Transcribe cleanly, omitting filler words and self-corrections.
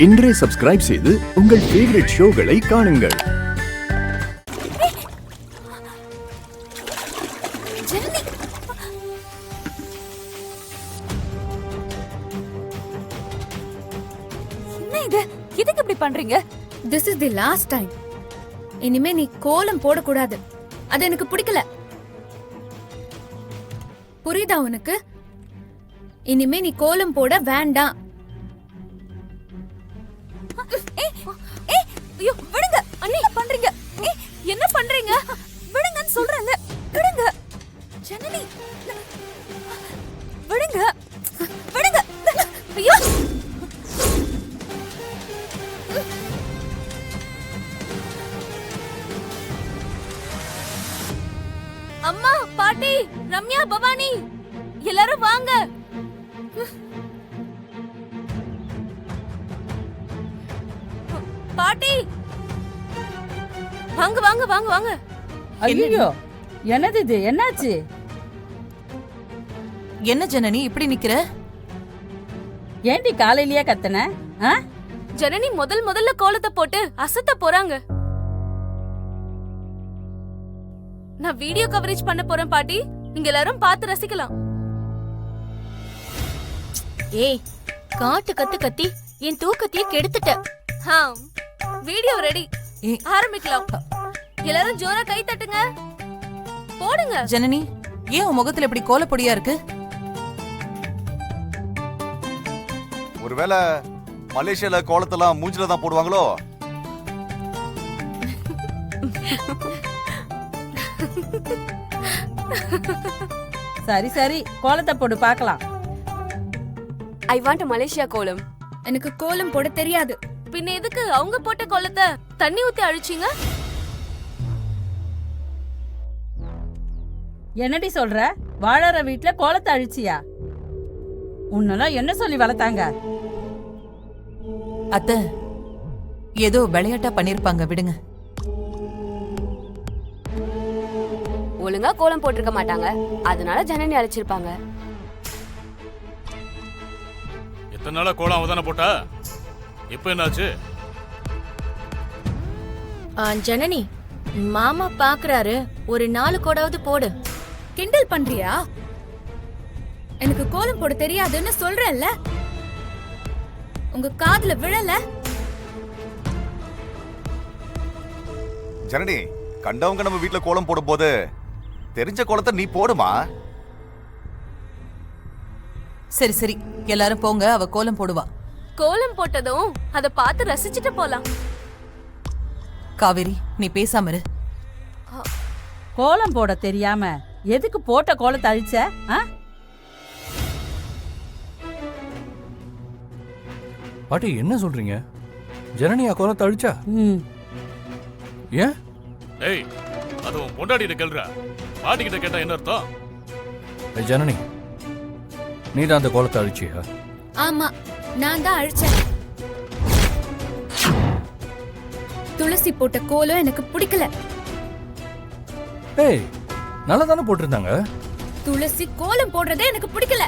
இன்றே சப்ஸ்கிரைப் செய்து உங்கள் ஃபேவரட் ஷோகளை காணுங்கள். எதுக்கு இப்படி பண்றீங்க? This is the last time. இனிமே நீ கோலம் போடக்கூடாது. அது எனக்கு பிடிக்கல. புரியுதா உனக்கு? இனிமே நீ கோலம் போட வேண்டாம். ஐயோ விடுங்க அண்ணி, என்ன பண்றீங்க? என்ன பண்றீங்க? விடுங்கன்னு சொல்றேன்ல, விடுங்க ஜனனி, விடுங்க விடுங்க. ஐயோ அம்மா, பாட்டி, ரம்யா, பவானி எல்லாரும் வாங்க. பாட்டி வாங்க வாங்க வாங்க வாங்க. ஐயோ, என்னது இது? என்னாச்சு? என்ன ஜனனி இப்படி நிக்கிற? ஏண்டி காலையிலேயே கத்தன? ஜனனி முதல்ல கோலத்தை போட்டு அசத்த போறாங்க. நான் வீடியோ கவரேஜ் பண்ண போறேன் பாட்டி, நீங்க எல்லாரும் பார்த்து ரசிக்கலாம். ஏய், காட்டு கத்து கத்தி என் தூக்கத்தையே கெடுத்துட்ட. வீடியோ ரெடி, ஆரம்பிக்கலாம். எல்லாரும் ஜோரா கை தட்டுங்க, போடுங்க. ஜனனி, ஏன் உன் முகத்துல இப்படி கோலப்பொடியா இருக்கு? ஒருவேளை மலேசியால கோலத்தெல்லாம் மூஞ்சில தான் போடுவாங்களோ? சரி சரி, கோலத்தை போட்டு பார்க்கலாம். ஐ வாண்ட் மலேசியா கோலம். எனக்கு கோலம் போட தெரியாது. பின்ன எதுக்கு அவங்க போட்ட கோலத்தை தண்ணி ஊத்தி அழிச்சீங்க? என்னடி சொல்ற? வாழற வீட்டுல கோலத்தை அழிச்சியா? உன்னெல்லாம் என்ன சொல்லி வளர்த்தாங்க? அத்தை, ஏதோ விளையாட்டா பண்ணிருப்பாங்க, விடுங்க. ஒழுங்கா கோலம் போட்டிருக்க மாட்டாங்க, அதனால ஜனனி அழைச்சிருப்பாங்க. எத்தனை நாளா கோலம் அவதான போட்டா? இப்ப என்னாச்சு? ஜனனி, மாமா பாக்குறாரு, ஒரு 4 கோடாவது போடு. கிண்டல் பண்றியா? எனக்கு கோலம் போட தெரியாதுன்னு சொல்றேன்ல. உங்க காதுல விழல? ஜனனி, கண்டவங்க நம்ம வீட்டுல கோலம் போடும் போது தெரிஞ்ச கோலத்தை நீ போடுமா? சரி சரி, எல்லாரும் போங்க, அவ கோலம் போடுவா. கோலம் போட்டதும் அத பார்த்து ரசிச்சுட்டு போலாம். காவேரி, நீ பேசாம இரு. கோலம் போட தெரியாம எதுக்கு போட்ட கோலத்தை அழிச்ச? பாட்டி என்ன சொல்றீங்க? ஜனனியா கோலத்தை அழிச்சா? ஏன்? ஏய், அது உன் பொண்டாட்டிட்ட கேளுடா. பாட்டி கிட்ட கேட்டா என்ன அர்த்தம்? ஏய் ஜனனி, நீ தான் அந்த கோலத்தை அழிச்சியா? ஆமா, நான் தான் அழிச்சேன். துளசி போட்ட கோலம் எனக்கு பிடிக்கல. ஏய், நல்லா தானே போட்டிருந்தாங்க. துளசி கோலம் போடுறதே எனக்கு பிடிக்கல.